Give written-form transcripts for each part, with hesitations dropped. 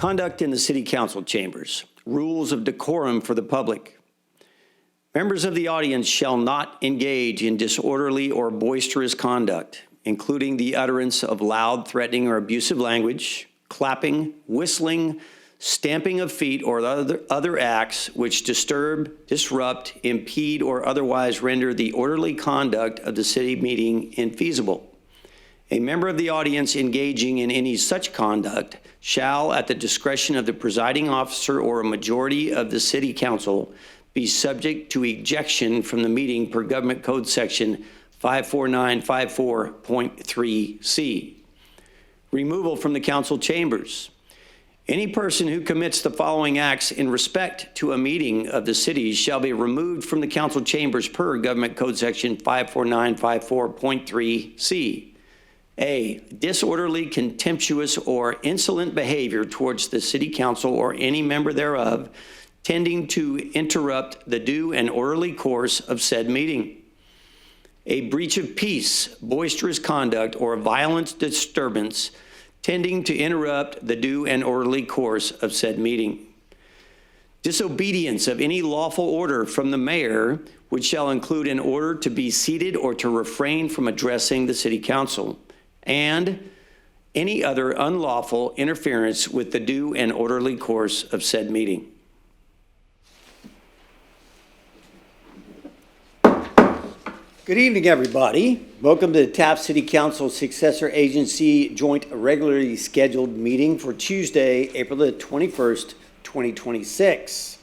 Conduct in the City Council chambers. Rules of decorum for the public. Members of the audience shall not engage in disorderly or boisterous conduct, including the utterance of loud, threatening, or abusive language, clapping, whistling, stamping of feet, or other acts which disturb, disrupt, impede, or otherwise render the orderly conduct of the city meeting infeasible. A member of the audience engaging in any such conduct shall, at the discretion of the presiding officer or a majority of the city council, be subject to ejection from the meeting per Government Code Section 54954.3C. Removal from the council chambers. Any person who commits the following acts in respect to a meeting of the city shall be removed from the council chambers per Government Code Section 54954.3C. A, disorderly, contemptuous, or insolent behavior towards the city council or any member thereof, tending to interrupt the due and orderly course of said meeting. A breach of peace, boisterous conduct, or violent disturbance tending to interrupt the due and orderly course of said meeting. Disobedience of any lawful order from the mayor, which shall include an order to be seated or to refrain from addressing the city council, and any other unlawful interference with the due and orderly course of said meeting. Good evening, everybody. Welcome to the Taft City Council Successor Agency Joint Regularly Scheduled Meeting for Tuesday, April the 21st, 2026.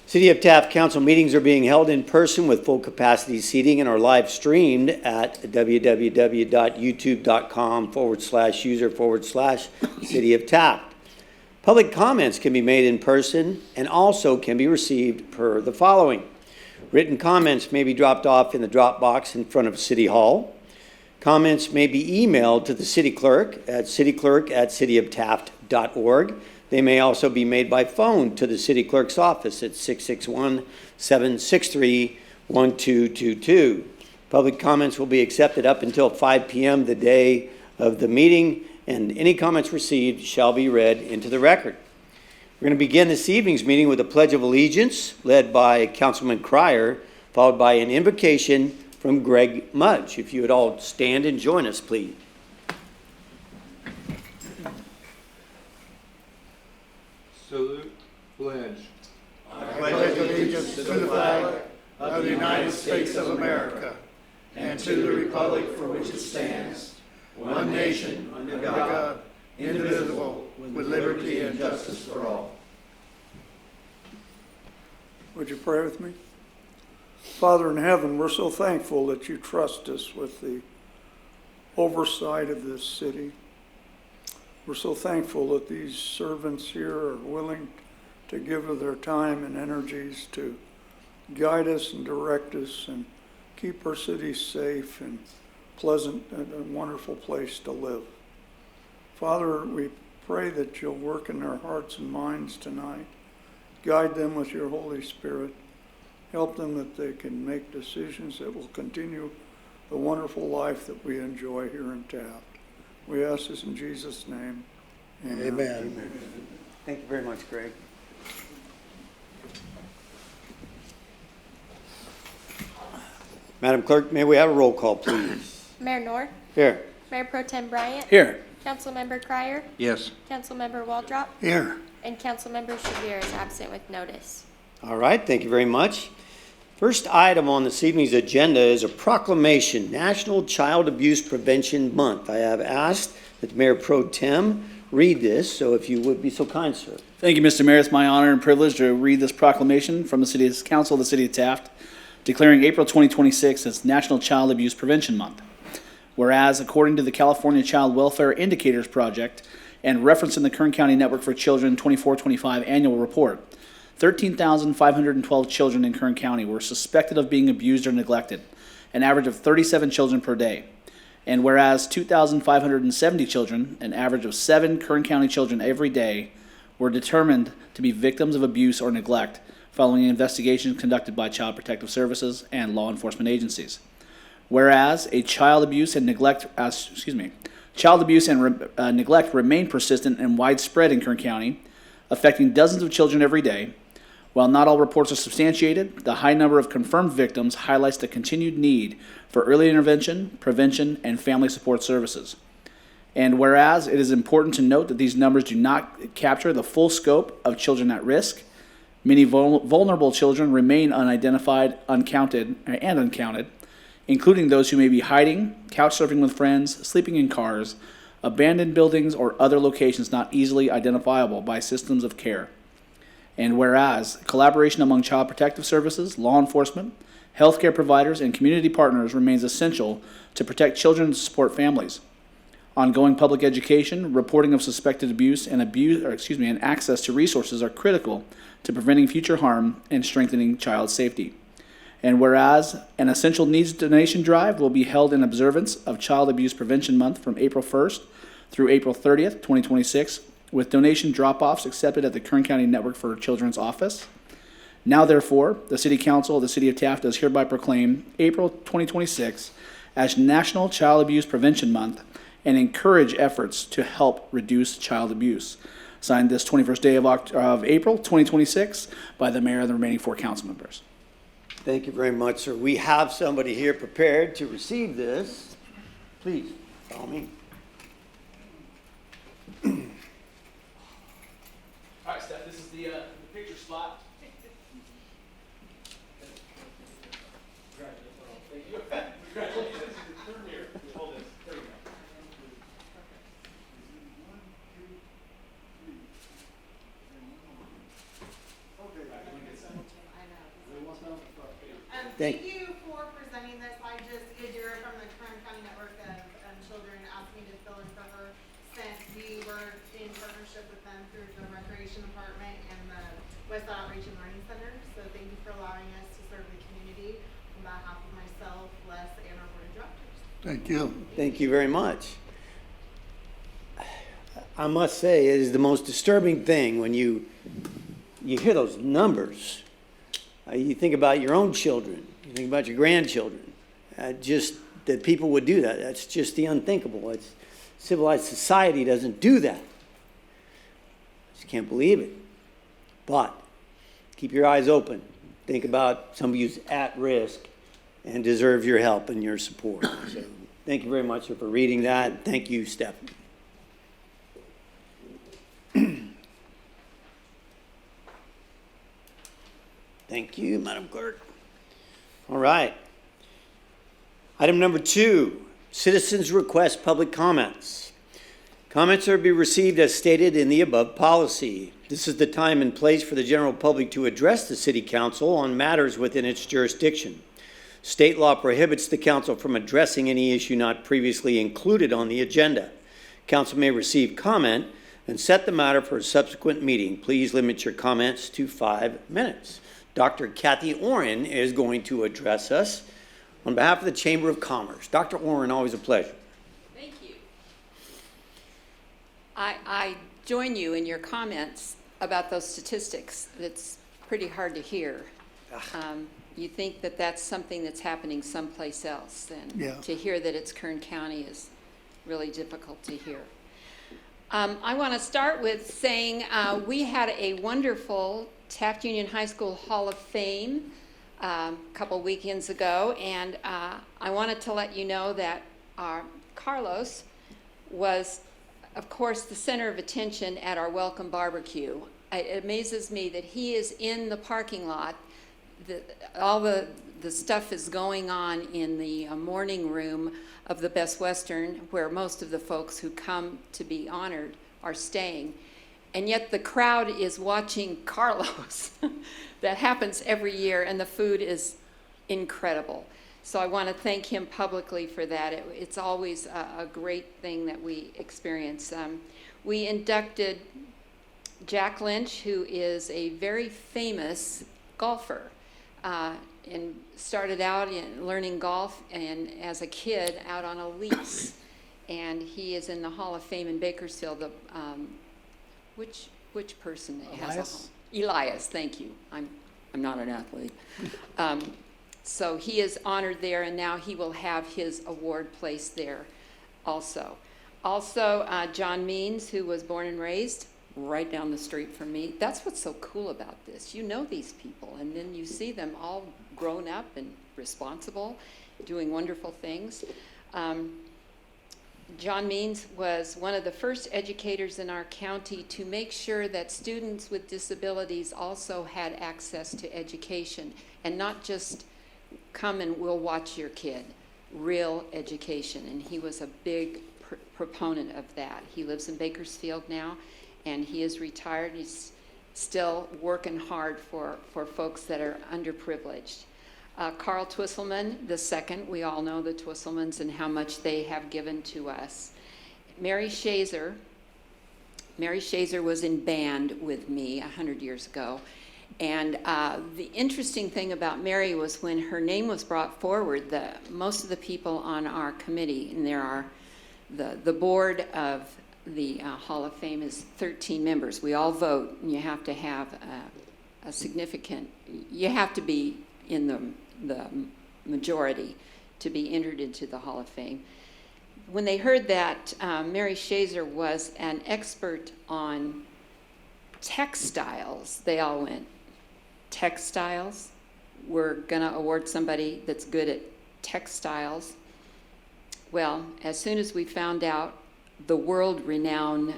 City of Taft Council meetings are being held in person with full capacity seating and are live streamed at www.youtube.com/user/City of Taft. Public comments can be made in person and also can be received per the following. Written comments may be dropped off in the drop box in front of City Hall. Comments may be emailed to the city clerk at cityclerk@cityoftaft.org. They may also be made by phone to the city clerk's office at 661-763-1222. Public comments will be accepted up until 5 p.m. the day of the meeting, and any comments received shall be read into the record. We're going to begin this evening's meeting with a Pledge of Allegiance led by Councilman Cryer, followed by an invocation from Greg Mudge. If you would all stand and join us, please. Salute, pledge. I pledge allegiance to the flag of the United States of America and to the republic for which it stands, one nation, under God, indivisible, with liberty and justice for all. Would you pray with me? Father in heaven, we're so thankful that you trust us with the oversight of this city. We're so thankful that these servants here are willing to give of their time and energies to guide us and direct us and keep our city safe and pleasant and a wonderful place to live. Father, we pray that you'll work in their hearts and minds tonight. Guide them with your Holy Spirit. Help them that they can make decisions that will continue the wonderful life that we enjoy here in Taft. We ask this in Jesus' name. Amen. Amen. Thank you very much, Greg. Madam Clerk, may we have a roll call, please? Mayor North. Here. Mayor Pro Tem Bryant. Here. Councilmember Cryer. Yes. Councilmember Waldrop. Here. And Councilmember Shabir is absent with notice. All right, thank you very much. First item on this evening's agenda is a proclamation, National Child Abuse Prevention Month. I have asked that Mayor Pro Tem read this, so if you would be so kind, sir. Thank you, Mr. Mayor. It's my honor and privilege to read this proclamation from the City Council of the City of Taft, declaring April 2026 as National Child Abuse Prevention Month. Whereas, according to the California Child Welfare Indicators Project and referenced in the Kern County Network for Children 24-25 annual report, 13,512 children in Kern County were suspected of being abused or neglected, an average of 37 children per day. And whereas 2,570 children, an average of 7 Kern County children every day, were determined to be victims of abuse or neglect following investigations conducted by Child Protective Services and law enforcement agencies. Whereas a child abuse and neglect, Child abuse and neglect remain persistent and widespread in Kern County, affecting dozens of children every day. While not all reports are substantiated, the high number of confirmed victims highlights the continued need for early intervention, prevention, and family support services. And whereas it is important to note that these numbers do not capture the full scope of children at risk, many vulnerable children remain unidentified, uncounted, including those who may be hiding, couch surfing with friends, sleeping in cars, abandoned buildings, or other locations not easily identifiable by systems of care. And whereas collaboration among child protective services, law enforcement, healthcare providers, and community partners remains essential to protect children and support families. Ongoing public education, reporting of suspected abuse, and access to resources are critical to preventing future harm and strengthening child safety. And whereas an essential needs donation drive will be held in observance of Child Abuse Prevention Month from April 1st through April 30th, 2026, with donation drop-offs accepted at the Kern County Network for Children's Office. Now, therefore, the City Council of the City of Taft does hereby proclaim April 2026 as National Child Abuse Prevention Month and encourage efforts to help reduce child abuse. Signed this 21st day of April 2026 by the mayor and the remaining 4 council members. Thank you very much, sir. We have somebody here prepared to receive this. Please, follow me. All right, Steph, this is the picture spot. Thank you. Congratulations. Here, hold this. There you go. Thank Thank you for presenting this. I just, Idira from the Kern County Network of Children asked me to fill in for her since we were in partnership with them through the Recreation Department and the Westside Outreach and Learning Center. So thank you for allowing us to serve the community on behalf of myself, Les, and our board of directors. Thank you. Thank you very much. I must say, it is the most disturbing thing when you hear those numbers. You think about your own children. You think about your grandchildren. Just that people would do that. That's just the unthinkable. Civilized society doesn't do that. I just can't believe it. But keep your eyes open. Think about somebody who's at risk and deserves your help and your support. So thank you very much for reading that. Thank you, Stephanie. Thank you, Madam Clerk. All right. Item number 2, citizens request public comments. Comments are to be received as stated in the above policy. This is the time and place for the general public to address the City Council on matters within its jurisdiction. State law prohibits the Council from addressing any issue not previously included on the agenda. Council may receive comment and set the matter for a subsequent meeting. Please limit your comments to 5 minutes. Dr. Kathy Oren is going to address us on behalf of the Chamber of Commerce. Dr. Oren, always a pleasure. Thank you. I join you in your comments about those statistics. It's pretty hard to hear. You think that that's something that's happening someplace else, and Yeah. to hear that it's Kern County is really difficult to hear. I want to start with saying we had a wonderful Taft Union High School Hall of Fame a couple weekends ago, and I wanted to let you know that Carlos was, of course, the center of attention at our welcome barbecue. It amazes me that he is in the parking lot. All the stuff is going on in the morning room of the Best Western, where most of the folks who come to be honored are staying. And yet the crowd is watching Carlos. That happens every year, and the food is incredible. So I want to thank him publicly for that. It's always a great thing that we experience. We inducted Jack Lynch, who is a very famous golfer, and started out in learning golf and as a kid out on a lease. And he is in the Hall of Fame in Bakersfield. Which person has Elias? Elias, thank you. I'm not an athlete. So he is honored there, and now he will have his award placed there also. Also, John Means, who was born and raised right down the street from me. That's what's so cool about this. You know these people, and then you see them all grown up and responsible, doing wonderful things. John Means was one of the first educators in our county to make sure that students with disabilities also had access to education, and not just come and we'll watch your kid, real education. And he was a big proponent of that. He lives in Bakersfield now, and he is retired. He's still working hard for folks that are underprivileged. Carl Twisselman II, we all know the Twisselmans and how much they have given to us. Mary Shazer was in band with me 100 years ago. And the interesting thing about Mary was when her name was brought forward, most of the people on our committee, and there are the board of the Hall of Fame is 13 members. We all vote, and you have to have a significant, you have to be in the majority to be entered into the Hall of Fame. When they heard that Mary Shazer was an expert on textiles, they all went, textiles? We're going to award somebody that's good at textiles. Well, as soon as we found out the world-renowned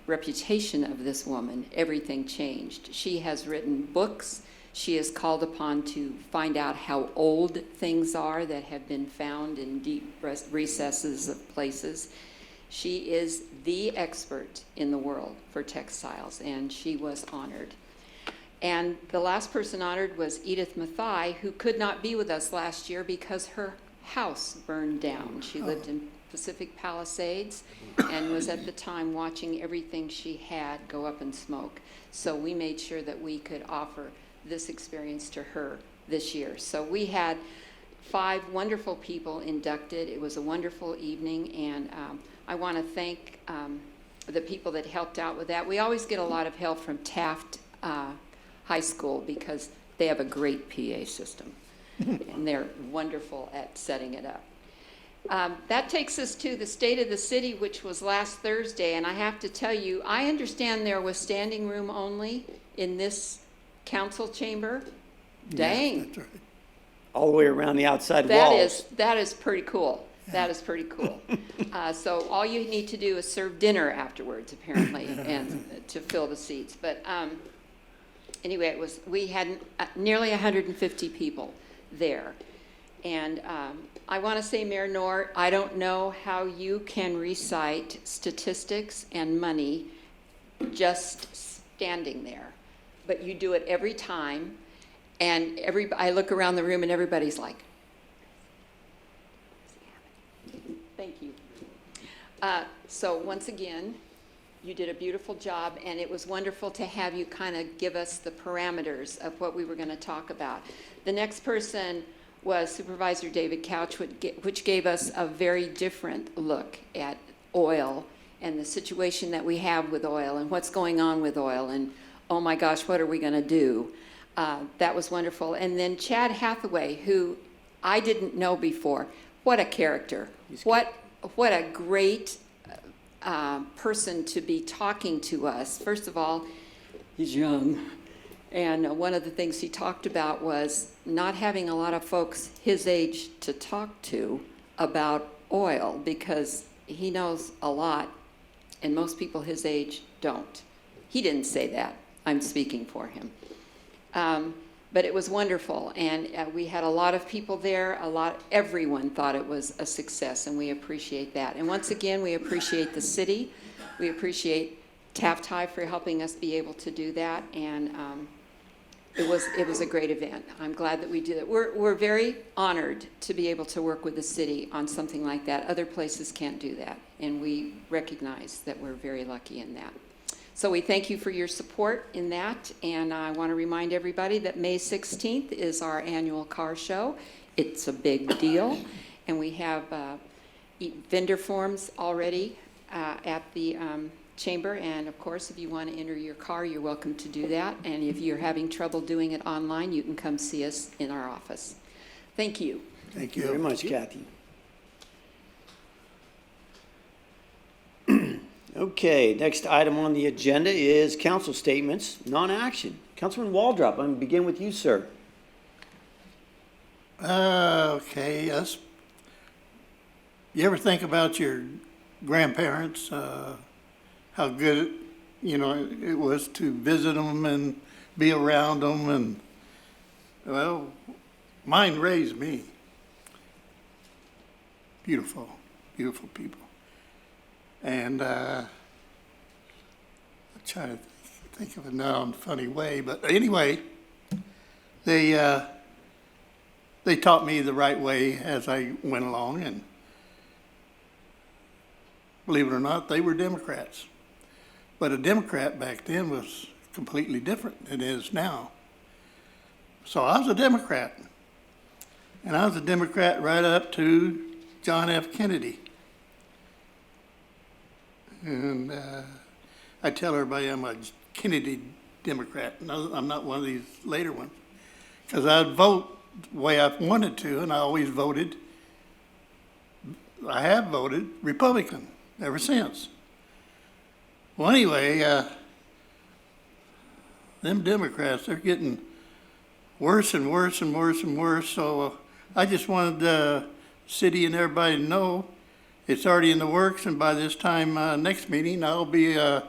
reputation of this woman, everything changed. She has written books. She is called upon to find out how old things are that have been found in deep recesses of places. She is the expert in the world for textiles, and she was honored. And the last person honored was Edith Mathai, who could not be with us last year because her house burned down. She lived in Pacific Palisades and was at the time watching everything she had go up in smoke. So we made sure that we could offer this experience to her this year. So we had 5 wonderful people inducted. It was a wonderful evening, and I want to thank the people that helped out with that. We always get a lot of help from Taft High School because they have a great PA system, and they're wonderful at setting it up. That takes us to the State of the City, which was last Thursday, and I have to tell you, I understand there was standing room only in this council chamber. Dang. That's right. All the way around the outside walls. That is pretty cool. That is pretty cool. So all you need to do is serve dinner afterwards, apparently, and to fill the seats. But anyway, we had nearly 150 people there. And I want to say, Mayor Knorr, I don't know how you can recite statistics and money just standing there, but you do it every time. And I look around the room and everybody's like, thank you. So once again, you did a beautiful job, and it was wonderful to have you kind of give us the parameters of what we were going to talk about. The next person was Supervisor David Couch, which gave us a very different look at oil and the situation that we have with oil and what's going on with oil, and oh my gosh, what are we going to do? That was wonderful. And then Chad Hathaway, who I didn't know before. What a character. What a great person to be talking to us. First of all, he's young. And one of the things he talked about was not having a lot of folks his age to talk to about oil, because he knows a lot and most people his age don't. He didn't say that. I'm speaking for him. But it was wonderful, and we had a lot of people there. Everyone thought it was a success, and we appreciate that. And once again, we appreciate the city. We appreciate Taft High for helping us be able to do that, and it was a great event. I'm glad that we did it. We're very honored to be able to work with the city on something like that. Other places can't do that, and we recognize that we're very lucky in that. So we thank you for your support in that, and I want to remind everybody that May 16th is our annual car show. It's a big deal, and we have vendor forms already at the chamber, and of course, if you want to enter your car, you're welcome to do that, and if you're having trouble doing it online, you can come see us in our office. Thank you. Thank you Very much, Kathy. Okay, next item on the agenda is council statements, non-action. Councilman Waldrop, I'm going to begin with you, sir. Okay, us. You ever think about your grandparents, how good, it was to visit them and be around them and, well, mine raised me. Beautiful, beautiful people. And I try to think of it now in a funny way, but anyway, they taught me the right way as I went along, and believe it or not, they were Democrats. But a Democrat back then was completely different than it is now. So I was a Democrat, and I was a Democrat right up to John F. Kennedy. And I tell everybody I'm a Kennedy Democrat. No, I'm not one of these later ones. Because I'd vote the way I wanted to, and I always voted. I have voted Republican ever since. Well, anyway, them Democrats, they're getting worse and worse and worse and worse. So I just wanted the city and everybody to know it's already in the works, and by this time next meeting, I'll be a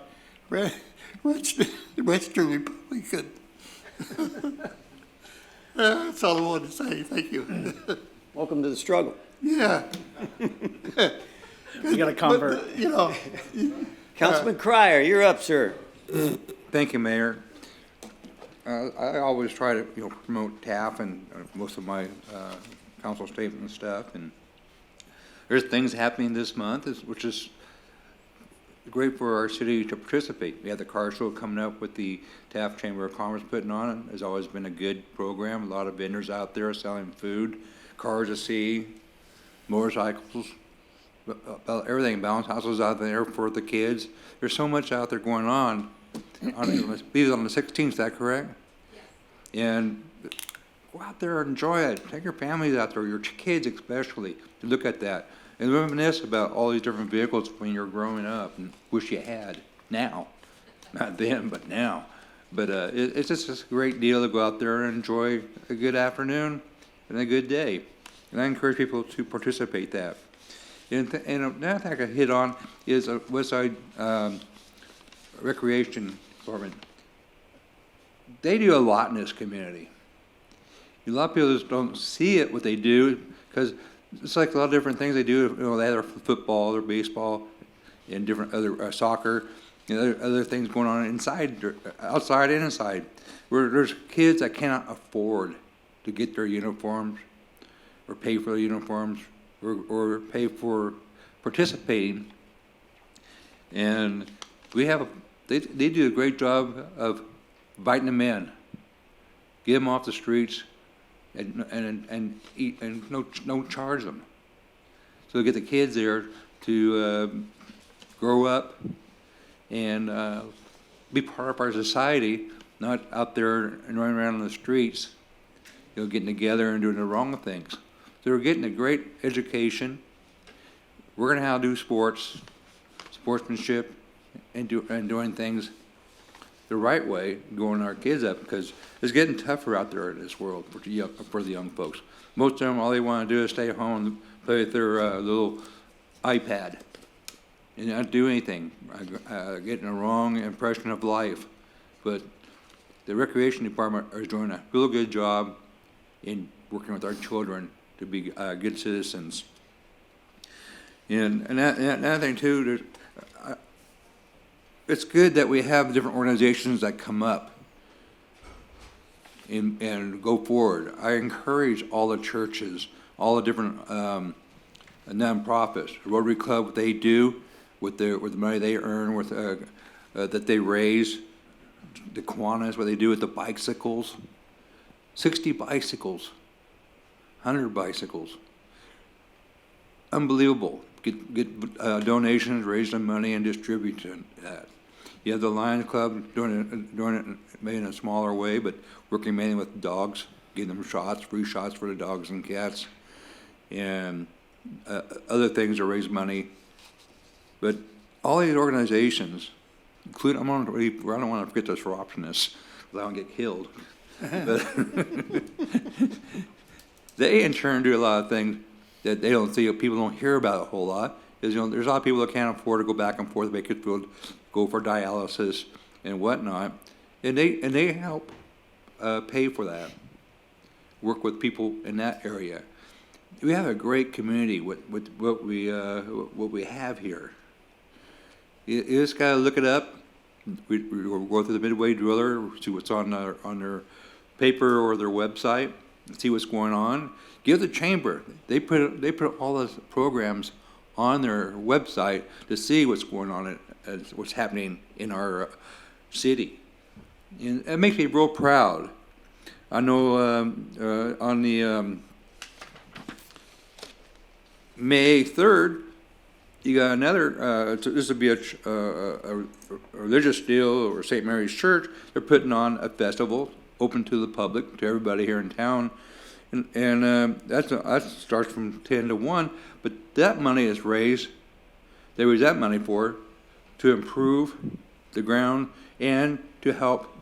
registered Republican. That's all I wanted to say. Thank you. Welcome to the struggle. Yeah. You got to convert. But, Councilman Cryer, you're up, sir. Thank you, Mayor. I always try to, promote Taft and most of my council statement and stuff. And there's things happening this month, which is great for our city to participate. We have the car show coming up with the Taft Chamber of Commerce putting on. It has always been a good program. A lot of vendors out there selling food, cars to see, motorcycles, everything, bounce houses out there for the kids. There's so much out there going on. I believe on the 16th, is that correct? Yes. And go out there and enjoy it. Take your families out there, your kids especially, to look at that. And reminisce about all these different vehicles when you're growing up and wish you had now. Not then, but now. But it's just a great deal to go out there and enjoy a good afternoon and a good day. And I encourage people to participate that. And another thing I could hit on is Westside Recreation Department. They do a lot in this community. A lot of people just don't see it, what they do, because it's like a lot of different things they do. They have their football, their baseball, and different other soccer, other things going on inside, outside and inside. Where there's kids that cannot afford to get their uniforms, or pay for their uniforms, or pay for participating. And they do a great job of inviting them in, get them off the streets, and eat, and no charge them. So get the kids there to grow up and be part of our society, not out there and running around on the streets, getting together and doing the wrong things. So they're getting a great education. We're going to have to do sportsmanship, and doing things the right way, growing our kids up, because it's getting tougher out there in this world for the young folks. Most of them, all they want to do is stay home and play with their little iPad and not do anything, getting a wrong impression of life. But the recreation department is doing a real good job in working with our children to be good citizens. And another thing too, it's good that we have different organizations that come up and go forward. I encourage all the churches, all the different nonprofits, Rotary Club, what they do with the money they earn, with that they raise, the Kiwanis, what they do with the bicycles, 60 bicycles, 100 bicycles, unbelievable. Get donations, raise some money, and distribute that. You have the Lions Club doing it maybe in a smaller way, but working mainly with dogs, giving them shots, free shots for the dogs and cats, and other things to raise money. But all these organizations, including, I don't want to forget those optionists, because I don't get killed. But they in turn do a lot of things that they don't see, people don't hear about a whole lot. Is, there's a lot of people that can't afford to go back and forth, make it go for dialysis and whatnot, and they help pay for that. Work with people in that area. We have a great community with what we have here. You just gotta look it up. We'll go through the Midway Driller, see what's on their paper or their website, and see what's going on. Give the chamber. They put all those programs on their website to see what's going on, what's happening in our city. And it makes me real proud. I know on the May 3rd, you got another, this would be a religious deal, or St. Mary's Church. They're putting on a festival open to the public, to everybody here in town. And that starts from 10 to 1, but that money is raised, they raise that money for, to improve the ground and to help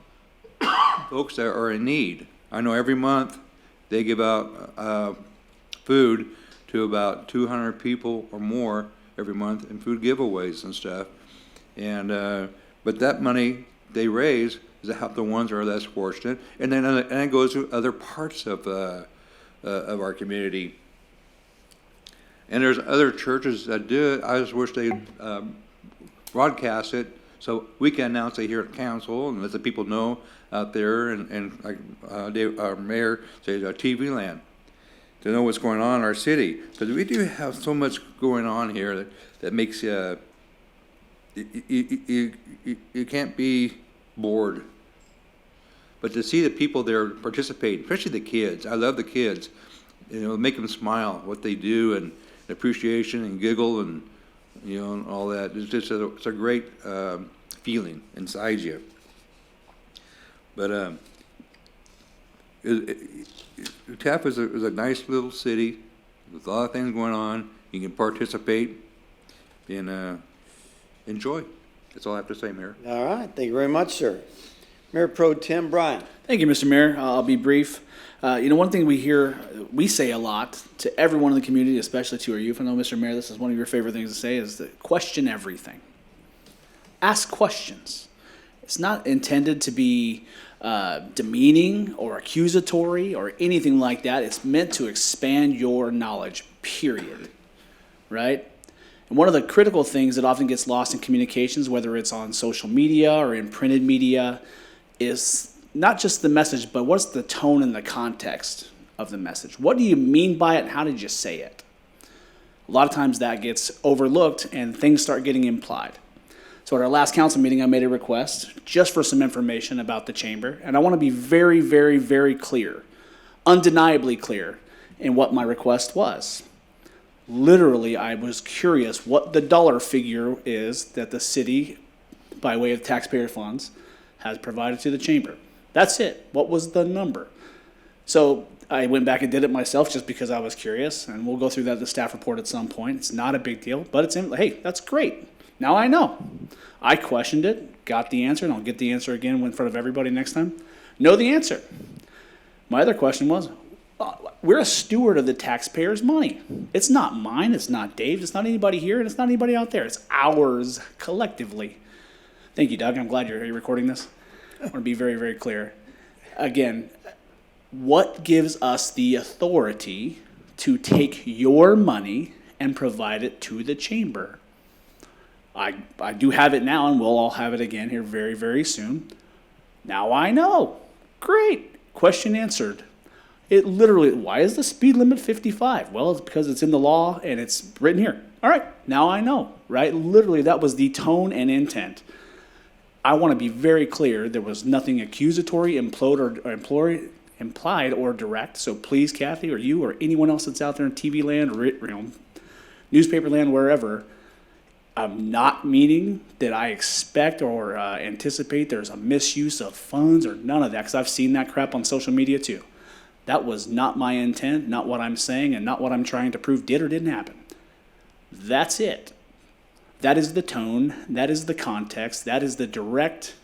folks that are in need. I know every month they give out food to about 200 people or more every month in food giveaways and stuff. And but that money they raise is to help the ones that are less fortunate, and then it goes to other parts of our community. And there's other churches that do it. I just wish they broadcast it so we can announce it here at council and let the people know out there, and like our mayor says, TV land, to know what's going on in our city. Because we do have so much going on here that makes you can't be bored. But to see the people there participate, especially the kids, I love the kids. Make them smile, what they do, and appreciation and giggle and and all that. It's just it's a great feeling inside you. But Taft is a nice little city with a lot of things going on. You can participate and enjoy. That's all I have to say, Mayor. All right, thank you very much, sir. Mayor Pro Tem Bryant. Thank you, Mr. Mayor. I'll be brief. One thing we say a lot to everyone in the community, especially to our youth. I know, Mr. Mayor, this is one of your favorite things to say, is to question everything. Ask questions. It's not intended to be demeaning or accusatory or anything like that. It's meant to expand your knowledge, period. Right? And one of the critical things that often gets lost in communications, whether it's on social media or in printed media, is not just the message, but what's the tone and the context of the message? What do you mean by it, and how did you say it? A lot of times that gets overlooked and things start getting implied. So at our last council meeting, I made a request just for some information about the chamber, and I want to be very, very, very clear, undeniably clear in what my request was. Literally, I was curious what the dollar figure is that the city, by way of taxpayer funds, has provided to the chamber. That's it. What was the number? So I went back and did it myself just because I was curious, and we'll go through that in the staff report at some point. It's not a big deal, but hey, that's great. Now I know. I questioned it, got the answer, and I'll get the answer again in front of everybody next time. Know the answer. My other question was, we're a steward of the taxpayers' money. It's not mine, it's not Dave's, it's not anybody here, and it's not anybody out there. It's ours collectively. Thank you, Doug. I'm glad you're recording this. I want to be very, very clear. Again, what gives us the authority to take your money and provide it to the chamber? I do have it now, and we'll all have it again here very, very soon. Now I know. Great. Question answered. It literally, why is the speed limit 55? Well, it's because it's in the law and it's written here. All right, now I know, right? Literally, that was the tone and intent. I want to be very clear. There was nothing accusatory, implied, or direct. So please, Kathy, or you, or anyone else that's out there in TV land, or newspaper land, wherever, I'm not meaning that I expect or anticipate there's a misuse of funds or none of that, because I've seen that crap on social media too. That was not my intent, not what I'm saying, and not what I'm trying to prove did or didn't happen. That's it. That is the tone, that is the context, that is the direct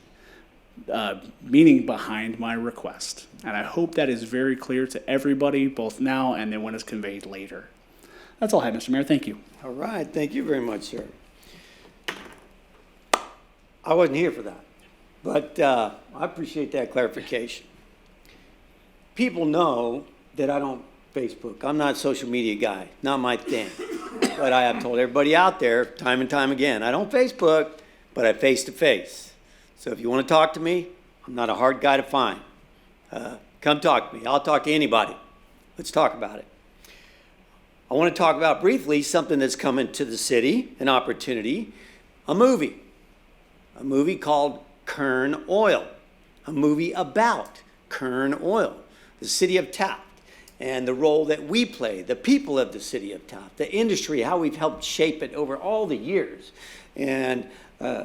meaning behind my request. And I hope that is very clear to everybody, both now and then when it's conveyed later. That's all I have, Mr. Mayor. Thank you. All right, thank you very much, sir. I wasn't here for that, but I appreciate that clarification. People know that I don't Facebook. I'm not a social media guy, not my thing. But I have told everybody out there time and time again, I don't Facebook, but I face-to-face. So if you want to talk to me, I'm not a hard guy to find. Come talk to me. I'll talk to anybody. Let's talk about it. I want to talk about briefly something that's coming to the city, an opportunity, a movie called Kern Oil, a movie about Kern Oil, the city of Taft, and the role that we play, the people of the city of Taft, the industry, how we've helped shape it over all the years. And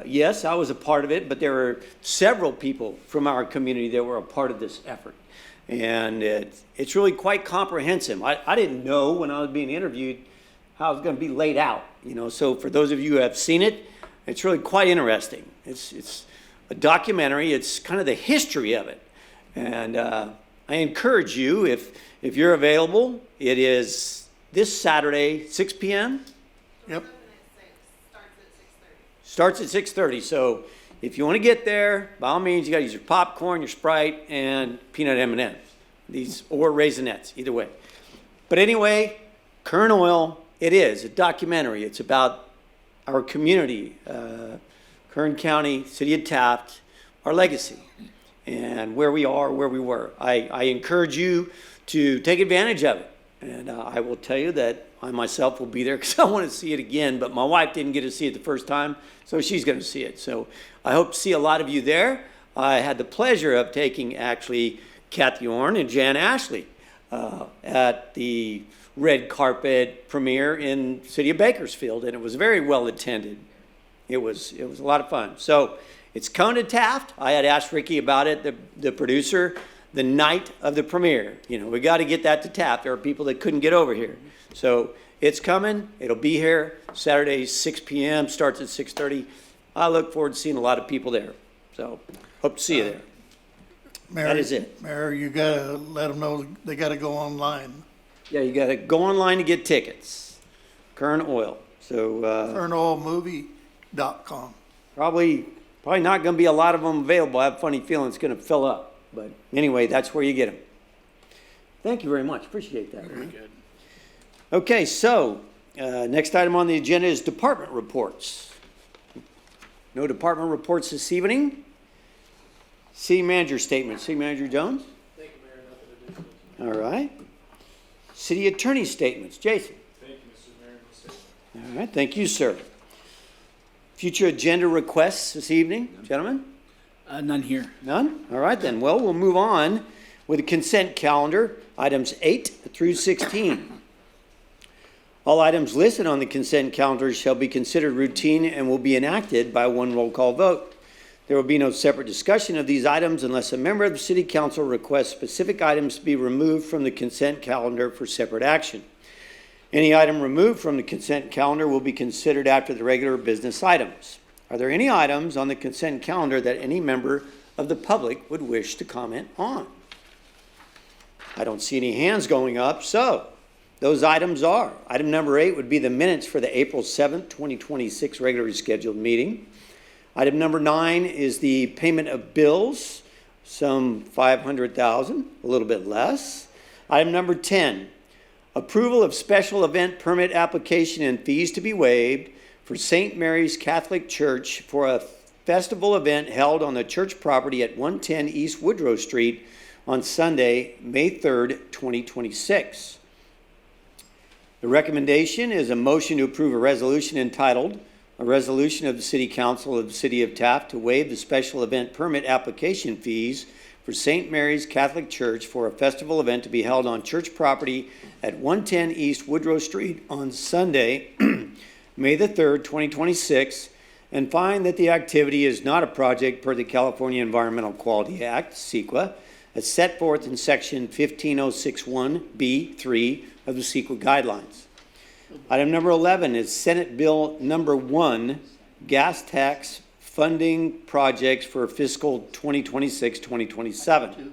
yes, I was a part of it, but there were several people from our community that were a part of this effort. And it's really quite comprehensive. I didn't know when I was being interviewed how it was going to be laid out. So for those of you who have seen it, it's really quite interesting. It's a documentary. It's kind of the history of it. And I encourage you, if you're available, it is this Saturday, 6 p.m. Yep. Starts at 6:30. Starts at 6:30. So if you want to get there, by all means, you got to use your popcorn, your Sprite, and peanut M&Ms. These or Raisinets, either way. But anyway, Kern Oil, it is a documentary. It's about our community, Kern County, City of Taft, our legacy, and where we are, where we were. I encourage you to take advantage of it. And I will tell you that I myself will be there because I want to see it again, but my wife didn't get to see it the first time, so she's going to see it. So I hope to see a lot of you there. I had the pleasure of taking actually Kathy Orn and Jan Ashley at the red carpet premiere in city of Bakersfield, and it was very well attended. It was a lot of fun. So it's coming to Taft. I had asked Ricky about it, the producer, the night of the premiere. We got to get that to Taft. There are people that couldn't get over here. So it's coming. It'll be here Saturday, 6 p.m., starts at 6:30. I look forward to seeing a lot of people there. So hope to see you there. Mayor, That is it. Mayor, you gotta let them know they gotta go online. Yeah, you got to go online to get tickets. Kern Oil. So KernOilMovie.com. probably not going to be a lot of them available. I have a funny feeling it's going to fill up. But anyway, that's where you get them. Thank you very much. Appreciate that. Very good. Okay, so next item on the agenda is department reports. No department reports this evening. City manager statement. City Manager Jones? Thank you, Mayor. Nothing additional. All right. City attorney statements. Jason? Thank you, Mr. Mayor. No statement. All right, thank you, sir. Future agenda requests this evening, gentlemen? None here. None? All right then. Well, we'll move on with the consent calendar, items 8 through 16. All items listed on the consent calendar shall be considered routine and will be enacted by one roll call vote. There will be no separate discussion of these items unless a member of the City Council requests specific items to be removed from the consent calendar for separate action. Any item removed from the consent calendar will be considered after the regular business items. Are there any items on the consent calendar that any member of the public would wish to comment on? I don't see any hands going up, so those items are. Item number 8 would be the minutes for the April 7th, 2026 regularly scheduled meeting. Item number 9 is the payment of bills, some $500,000, a little bit less. Item number 10, approval of special event permit application and fees to be waived for St. Mary's Catholic Church for a festival event held on the church property at 110 East Woodrow Street on Sunday, May 3rd, 2026. The recommendation is a motion to approve a resolution entitled, a resolution of the City Council of the City of Taft to waive the special event permit application fees for St. Mary's Catholic Church for a festival event to be held on church property at 110 East Woodrow Street on Sunday, May the 3rd, 2026, and find that the activity is not a project per the California Environmental Quality Act, CEQA, as set forth in Section 15061B3 of the CEQA guidelines. Item number 11 is Senate Bill number 1, gas tax funding projects for fiscal 2026-2027.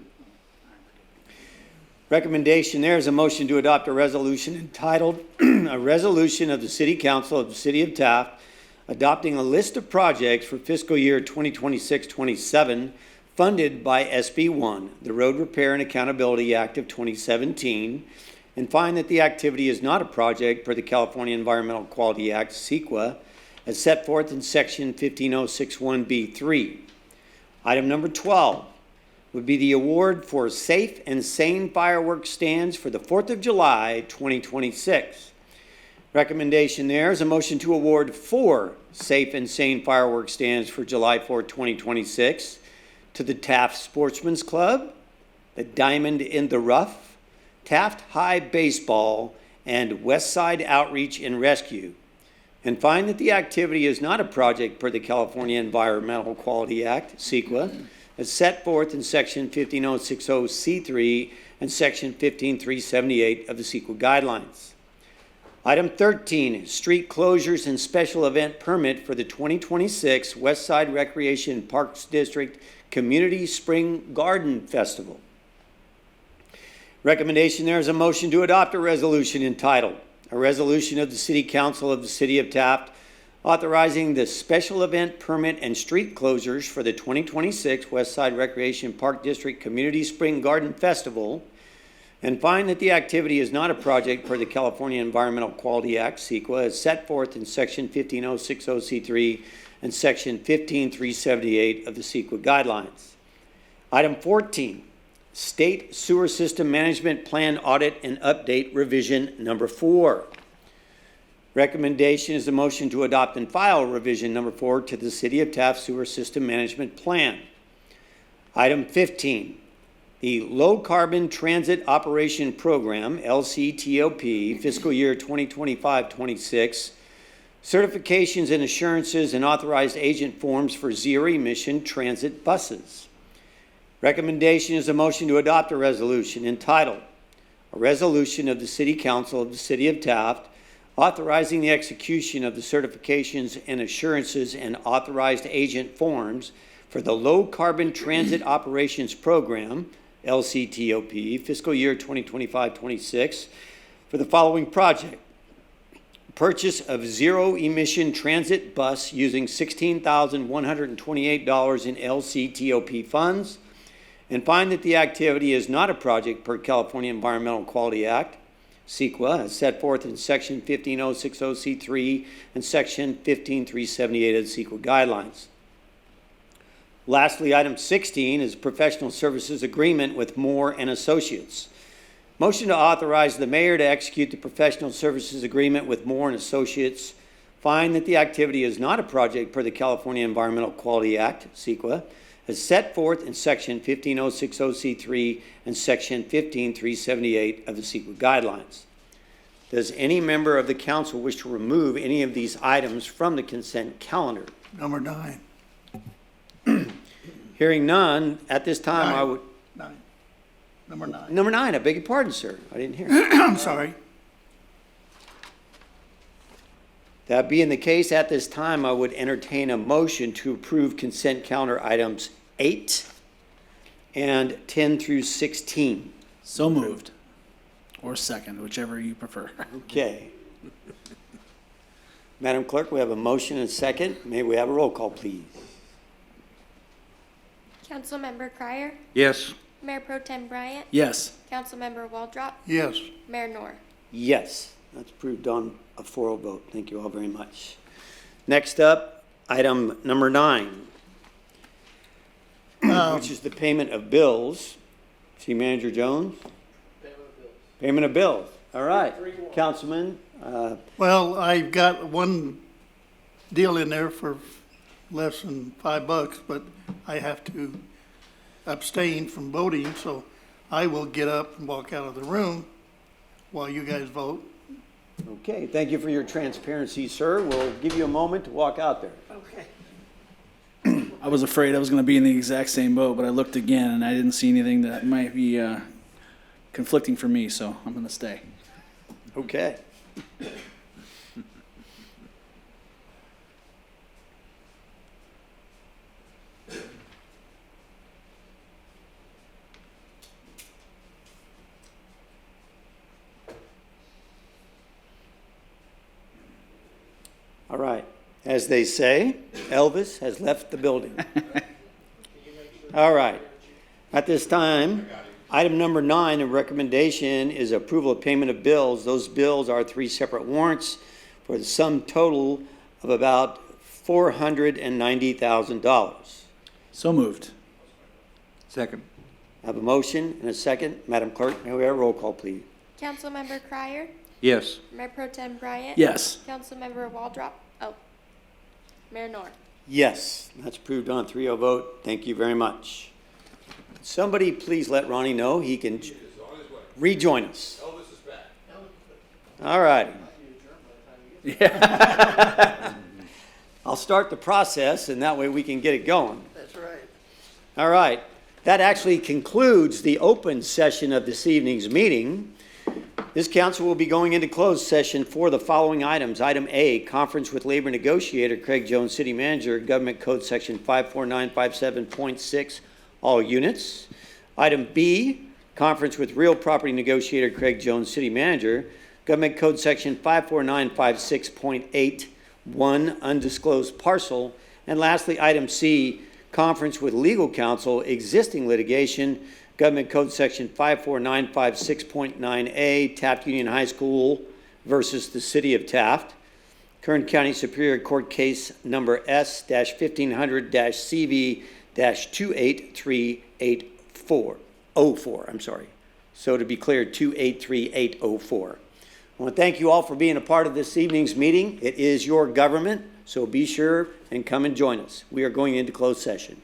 Recommendation there is a motion to adopt a resolution entitled, "A Resolution of the City Council of the City of Taft adopting a list of projects for fiscal year 2026-27 funded by SB 1, the Road Repair and Accountability Act of 2017, and find that the activity is not a project per the California Environmental Quality Act, CEQA, as set forth in Section 15061B3. Item number 12 would be the award for safe and sane fireworks stands for the 4th of July 2026. Recommendation there is a motion to award 4 safe and sane fireworks stands for July 4, 2026 to the Taft Sportsman's Club, the Diamond in the Rough, Taft High Baseball, and Westside Outreach and Rescue, and find that the activity is not a project per the California Environmental Quality Act, CEQA, as set forth in Section 15060C3 and Section 15378 of the CEQA guidelines. Item 13, street closures and special event permit for the 2026 Westside Recreation Parks District Community Spring Garden Festival. Recommendation there is a motion to adopt a resolution entitled, "A Resolution of the City Council of the City of Taft authorizing the special event permit and street closures for the 2026 Westside Recreation Park District Community Spring Garden Festival, and find that the activity is not a project per the California Environmental Quality Act, CEQA, as set forth in Section 15060C3 and Section 15378 of the CEQA guidelines." Item 14, State Sewer System Management Plan Audit and Update Revision number 4. Recommendation is a motion to adopt and file revision number 4 to the City of Taft Sewer System Management Plan. Item 15, the Low Carbon Transit Operation Program, LCTOP, fiscal year 2025-26, certifications and assurances and authorized agent forms for zero-emission transit buses. Recommendation is a motion to adopt a resolution entitled, "A Resolution of the City Council of the City of Taft authorizing the execution of the certifications and assurances and authorized agent forms for the Low Carbon Transit Operations Program, LCTOP, fiscal year 2025-26, for the following project. Purchase of zero-emission transit bus using $16,128 in LCTOP funds, and find that the activity is not a project per California Environmental Quality Act, CEQA, as set forth in Section 15060C3 and Section 15378 of the CEQA guidelines. Lastly, item 16 is professional services agreement with Moore and Associates. Motion to authorize the mayor to execute the professional services agreement with Moore and Associates. Find that the activity is not a project per the California Environmental Quality Act, CEQA, as set forth in Section 15060C3 and Section 15378 of the CEQA guidelines. Does any member of the council wish to remove any of these items from the consent calendar? Number 9. Hearing none, at this time I would... 9. Number 9. Number 9, I beg your pardon, sir. I didn't hear. I'm sorry. That being the case, at this time, I would entertain a motion to approve consent calendar items 8 and 10 through 16. So moved. Or second, whichever you prefer. Okay. Madam Clerk, we have a motion and a second. May we have a roll call, please? Councilmember Crier, Yes. Mayor Pro Tem Bryant, Yes. Councilmember Waldrop, Yes. Mayor Noor. Yes, that's approved on a 4-0 vote. Thank you all very much. Next up, item number 9, which is the payment of bills. City Manager Jones? Payment of bills. All right. Councilman, Well, I've got one deal in there for less than $5, but I have to abstain from voting, so I will get up and walk out of the room while you guys vote. okay, thank you for your transparency, sir. We'll give you a moment to walk out there. Okay. I was afraid I was going to be in the exact same boat, but I looked again and I didn't see anything that might be conflicting for me, so I'm going to stay. Okay. All right. As they say, Elvis has left the building. All right. At this time, item number 9, a recommendation is approval of payment of bills. Those bills are 3 separate warrants for the sum total of about $490,000. So moved. Second. I have a motion and a second. Madam Clerk, may we have a roll call, please? Councilmember Crier, Yes. Mayor Pro Tem Bryant. Yes. Councilmember Waldrop, Mayor Nor. Yes, that's approved on 3-0 vote. Thank you very much. Somebody please let Ronnie know he can rejoin us. Elvis is back. All righty. I'll start the process, and that way we can get it going. That's right. All right. That actually concludes the open session of this evening's meeting. This council will be going into closed session for the following items. Item A, conference with labor negotiator Craig Jones, City Manager, Government Code Section 54957.6, all units. Item B, conference with real property negotiator Craig Jones, City Manager, Government Code Section 54956.8, one undisclosed parcel. And lastly, item C, conference with legal counsel, existing litigation, Government Code Section 54956.9A, Taft Union High School versus the City of Taft. Kern County Superior Court Case number S-1500-CV-2838404. I'm sorry. So to be clear, 283804. I want to thank you all for being a part of this evening's meeting. It is your government, so be sure and come and join us. We are going into closed session.